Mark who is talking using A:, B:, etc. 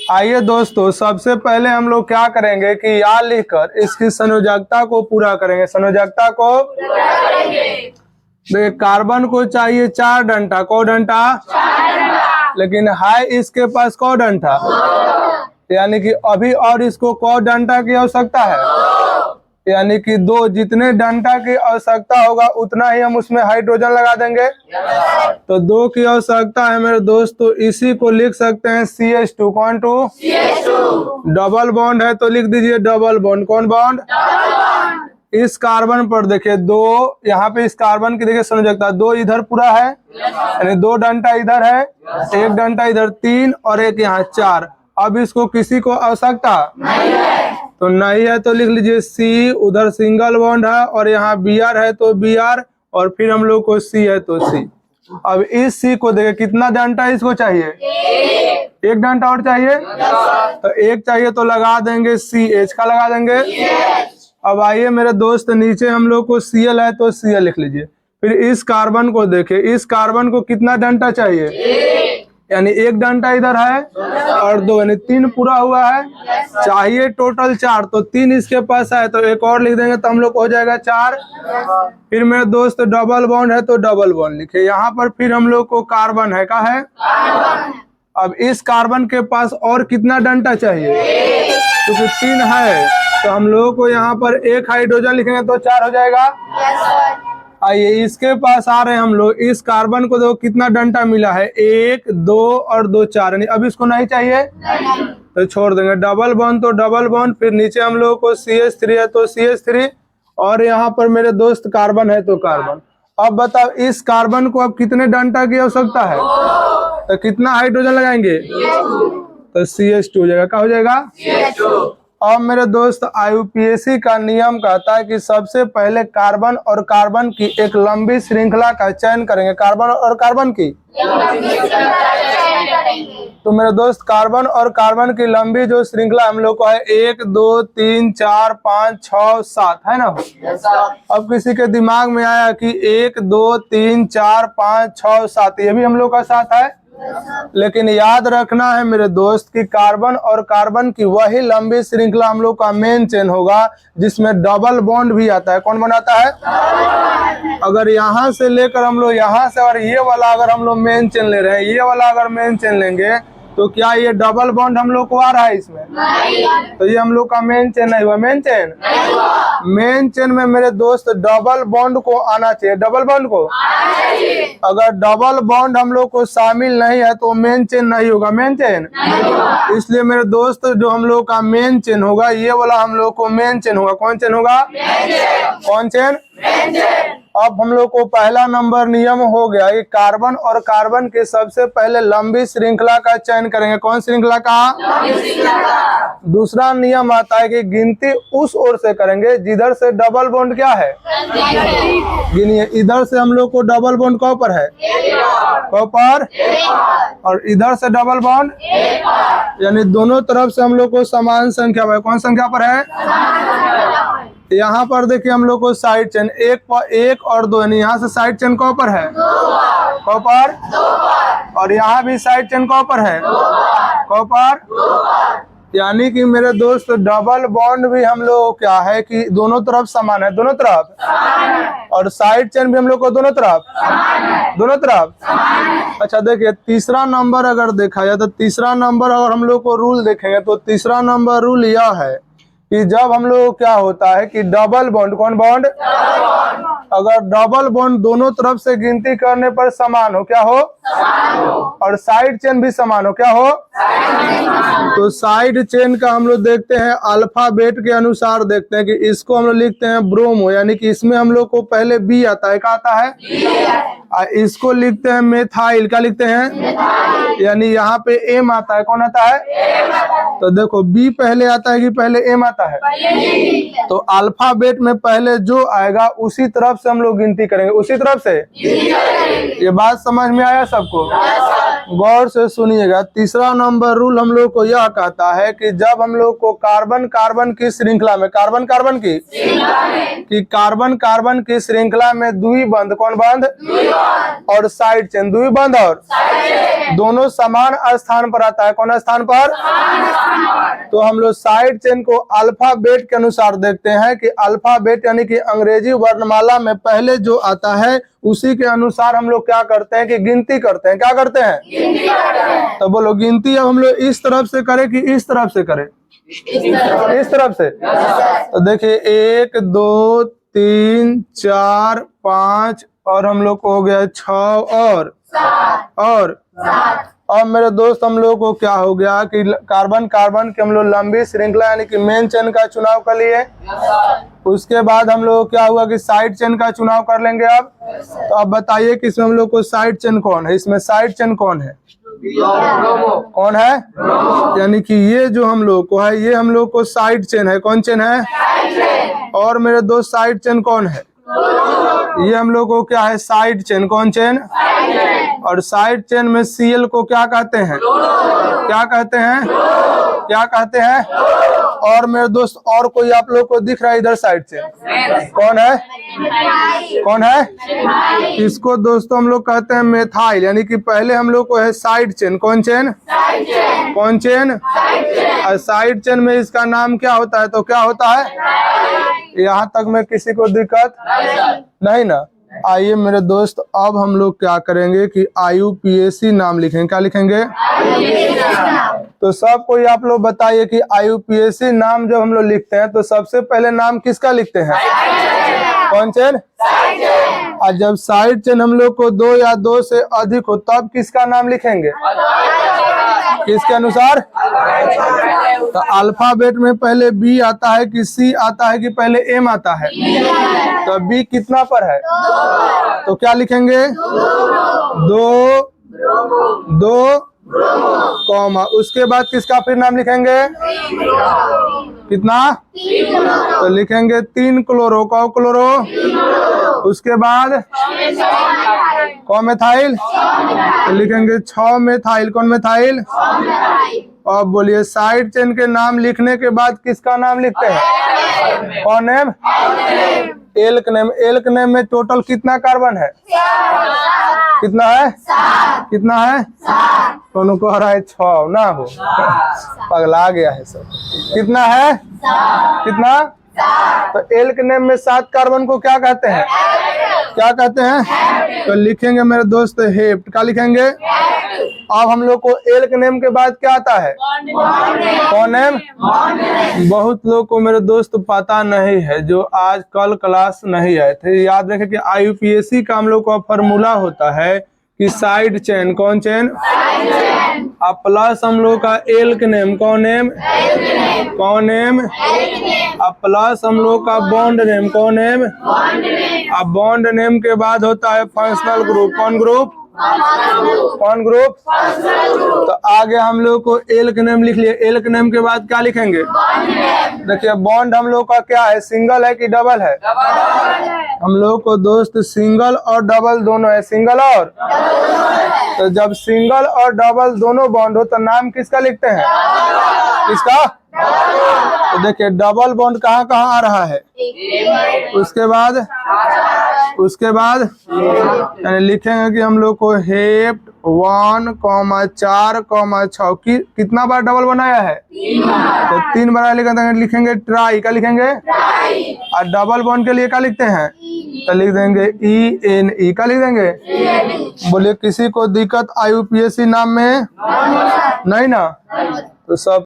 A: आइए दोस्तों, सबसे पहले हम लोग क्या करेंगे कि या लिखकर इसकी संयोजकता को पूरा करेंगे। संयोजकता को देखिए, कार्बन को चाहिए 4 डंटा। कौ डंटा? लेकिन है इसके पास कौ डंटा, यानी कि अभी और इसको कौ डंटा की आवश्यकता है, यानी कि 2। जितने डंटा की आवश्यकता होगा उतना ही हम उसमें हाइड्रोजन लगा देंगे। तो 2 की आवश्यकता है मेरे दोस्त, तो इसी को लिख सकते हैं CH2। कौन? 2 डबल बॉन्ड है तो लिख दीजिए डबल बॉन्ड। कौन बॉन्ड? इस कार्बन पर देखिए 2, यहाँ पे इस कार्बन की देखिए संयोजकता 2 इधर पूरा है, यानी 2 डंटा इधर है, 1 डंटा इधर, 3 और 1 यहाँ 4। अब इसको किसी को आवश्यकता तो नहीं है तो लिख लीजिए C। उधर सिंगल बॉन्ड है और यहाँ Br है तो Br, और फिर हम लोग को C है तो C। अब इस C को देखिए कितना डंटा इसको चाहिए, 1 डंटा और चाहिए, तो 1 चाहिए तो लगा देंगे CH का लगा देंगे। अब आइए मेरे दोस्त, नीचे हम लोग को Cl है तो Cl लिख लीजिए। फिर इस कार्बन को देखिए, इस कार्बन को कितना डंटा चाहिए, यानी 1 डंटा इधर है और 2, यानी 3 पूरा हुआ है। चाहिए टोटल 4, तो 3 इसके पास है तो 1 और लिख देंगे तो हम लोग को हो जाएगा 4। फिर मेरे दोस्त डबल बॉन्ड है तो डबल बॉन्ड लिखे यहाँ पर। फिर हम लोग को कार्बन है का है। अब इस कार्बन के पास और कितना डंटा चाहिए, क्योंकि 3 है तो हम लोगों को यहाँ पर 1 हाइड्रोजन लिखेंगे तो 4 हो जाएगा। आइए इसके पास आ रहे हैं हम लोग, इस कार्बन को देखो कितना डंटा मिला है, 1 2 और 2 4, यानी अब इसको नहीं चाहिए तो छोड़ देंगे। डबल बॉन्ड तो डबल बॉन्ड, फिर नीचे हम लोग को CH3 है तो CH3, और यहाँ पर मेरे दोस्त कार्बन है तो कार्बन। अब बताओ इस कार्बन को अब कितने डंटा की आवश्यकता है, तो कितना हाइड्रोजन लगाएंगे, तो CH2 हो जाएगा। क्या हो जाएगा? अब मेरे दोस्त IUPAC का नियम कहता है कि सबसे पहले कार्बन और कार्बन की एक लंबी श्रृंखला का चयन करेंगे। कार्बन और कार्बन की, तो मेरे दोस्त कार्बन और कार्बन की लंबी जो श्रृंखला हम लोग को है 1 2 3 4 5 6 7 है ना। अब किसी के दिमाग में आया कि 1 2 3 4 5 6 7, ये भी हम लोग का साथ है, लेकिन याद रखना है मेरे दोस्त कि कार्बन और कार्बन की वही लंबी श्रृंखला हम लोग का मेन चेन होगा जिसमें डबल बॉन्ड भी आता है। कौन बनाता है? अगर यहाँ से लेकर हम लोग यहाँ से, और ये वाला अगर हम लोग मेन चेन ले रहे हैं, ये वाला अगर मेन चेन लेंगे तो क्या ये डबल बॉन्ड हम लोग को आ रहा है इसमें? तो ये हम लोग का मेन चेन नहीं हुआ। मेन चेन, मेन चेन में मेरे दोस्त डबल बॉन्ड को आना चाहिए। डबल बॉन्ड को, अगर डबल बॉन्ड हम लोग को शामिल नहीं है तो मेन चेन नहीं होगा। मेन चेन, इसलिए मेरे दोस्त जो हम लोग का मेन चेन होगा ये वाला हम लोग को मेन चेन होगा। कौन चेन होगा? कौन चेन? अब हम लोग को पहला नंबर नियम हो गया कि कार्बन और कार्बन के सबसे पहले लंबी श्रृंखला का चयन करेंगे। कौन श्रृंखला का? दूसरा नियम आता है कि गिनती उस ओर से करेंगे जिधर से डबल बॉन्ड क्या है, गिनिए। इधर से हम लोग को डबल बॉन्ड कहाँ पर है, कहाँ पर, और इधर से डबल बॉन्ड, यानी दोनों तरफ से हम लोग को समान संख्या है। कौन संख्या पर है? यहाँ पर देखिए हम लोग को साइड चेन 1 और 2, यानी यहाँ से साइड चेन कहाँ पर है, कहाँ पर, और यहाँ भी साइड चेन कहाँ पर है, कहाँ पर, यानी कि मेरे दोस्त डबल बॉन्ड भी हम लोग क्या है कि दोनों तरफ समान है। दोनों तरफ, और साइड चेन भी हम लोग को दोनों तरफ, दोनों तरफ। अच्छा देखिए तीसरा नंबर अगर देखा जाए तो तीसरा नंबर अगर हम लोग को रूल देखेंगे तो तीसरा नंबर रूल यह है कि जब हम लोग क्या होता है कि डबल बॉन्ड, कौन बॉन्ड, अगर डबल बॉन्ड दोनों तरफ से गिनती करने पर समान हो, क्या हो, और साइड चेन भी समान हो, क्या हो, तो साइड चेन का हम लोग देखते हैं अल्फाबेट के अनुसार देखते हैं कि इसको हम लोग लिखते हैं ब्रोमो, यानी कि इसमें हम लोग को पहले बी आता है। क्या आता है? इसको लिखते हैं मेथाइल। क्या लिखते हैं? यानी यहाँ पे एम आता है। कौन आता है? तो देखो बी पहले आता है कि पहले एम आता है, तो अल्फाबेट में पहले जो आएगा उसी तरफ से हम लोग गिनती करेंगे, उसी तरफ से। ये बात समझ में आया सबको? गौर से सुनिएगा। तीसरा नंबर रूल हम लोग को यह कहता है कि जब हम लोग को कार्बन कार्बन की श्रृंखला में कार्बन कार्बन की श्रृंखला में द्विबंध, कौन बंध और साइड चेन, द्विबंध और दोनों समान स्थान पर आता है, कौन स्थान पर, तो हम लोग साइड चेन को अल्फाबेट के अनुसार देखते हैं कि अल्फाबेट यानी कि अंग्रेजी वर्णमाला में पहले जो आता है उसी के अनुसार हम लोग क्या करते हैं कि गिनती करते हैं। क्या करते हैं? तो बोलो गिनती अब हम लोग इस तरफ से करें कि इस तरफ से करें? इस तरफ से। तो देखिए 1 2 3 4 5 और हम लोग को हो गया 6 और अब मेरे दोस्त हम लोग को क्या हो गया कि कार्बन कार्बन के हम लोग लंबी श्रृंखला यानी कि मेन चेन का चुनाव कर लिए। उसके बाद हम लोग क्या हुआ कि साइड चेन का चुनाव कर लेंगे। अब तो अब बताइए कि इसमें हम लोग को साइड चेन कौन है? इसमें साइड चेन कौन है? कौन है? यानी कि ये जो हम लोग को है ये हम लोग को साइड चेन है। कौन चेन है? और मेरे दोस्त साइड चेन कौन है? ये हम लोग को क्या है? Side chain. कौन चेन? और साइड चेन में सीएल को क्या कहते हैं? क्या कहते हैं? क्या कहते हैं? और मेरे दोस्त और कोई आप लोग को दिख रहा है इधर साइड चेन? कौन है? कौन है? इसको दोस्तों हम लोग कहते हैं मेथाइल, यानी कि पहले हम लोग को है साइड चेन। कौन चेन? कौन चेन? और साइड चेन में इसका नाम क्या होता है? तो क्या होता है? यहाँ तक में किसी को दिक्कत नहीं ना? आइए मेरे दोस्त अब हम लोग क्या करेंगे कि IUPAC नाम लिखेंगे। क्या लिखेंगे? तो सब कोई आप लोग बताइए कि IUPAC नाम जब हम लोग लिखते हैं तो सबसे पहले नाम किसका लिखते हैं? कौन चेन? और जब साइड चेन हम लोग को 2 या 2 से अधिक हो तब किसका नाम लिखेंगे? किसके अनुसार? तो अल्फाबेट में पहले B आता है कि C आता है कि पहले M आता है? तो B कितना पर है? तो क्या लिखेंगे? 2 कॉमा, उसके बाद किसका फिर नाम लिखेंगे? कितना? तो लिखेंगे 3 क्लोरो। कौ क्लोरो? उसके बाद कॉमेथाइल, तो लिखेंगे 6 मेथाइल। कौन मेथाइल? अब बोलिए साइड चेन के नाम लिखने के बाद किसका नाम लिखते हैं? कौन name? Elk name. Elk name में टोटल कितना कार्बन है? कितना है? कितना है? कौन कह रहा है 6 ना हो, पगला गया है सब। कितना है? कितना? तो एल्क नेम में 7 कार्बन को क्या कहते हैं? क्या कहते हैं? तो लिखेंगे मेरे दोस्त हेप्ट। क्या लिखेंगे? अब हम लोग को एल्क नेम के बाद क्या आता है? कौन नेम? बहुत लोग को मेरे दोस्त पता नहीं है जो आज कल क्लास नहीं आए थे। याद रखें कि IUPAC का हम लोग का फॉर्मूला होता है कि साइड चेन। कौन चेन? अब प्लस हम लोग का एल्क नेम। कौन नेम? कौन नेम? अब प्लस हम लोग का बॉन्ड नेम। कौन नेम? अब बॉन्ड नेम के बाद होता है फंक्शनल ग्रुप। कौन ग्रुप? कौन ग्रुप? तो आगे हम लोग को एल्क नेम लिख लिए। एल्क नेम के बाद क्या लिखेंगे? देखिए बॉन्ड हम लोग का क्या है? सिंगल है कि डबल है? हम लोग को दोस्त सिंगल और डबल दोनों है। सिंगल और तो जब सिंगल और डबल दोनों बॉन्ड हो तो नाम किसका लिखते हैं? किसका? तो देखिए डबल बॉन्ड कहाँ कहाँ आ रहा है? उसके बाद यानी लिखेंगे कि हम लोग को हेप्ट 1, 4, 6 की कितना बार डबल बनाया है? तो 3 बार लिखेंगे ट्राई। क्या लिखेंगे? और डबल बॉन्ड के लिए क्या लिखते हैं? तो लिख देंगे ENE। क्या लिख देंगे? बोलिए किसी को दिक्कत IUPAC नाम में? नहीं ना? तो सब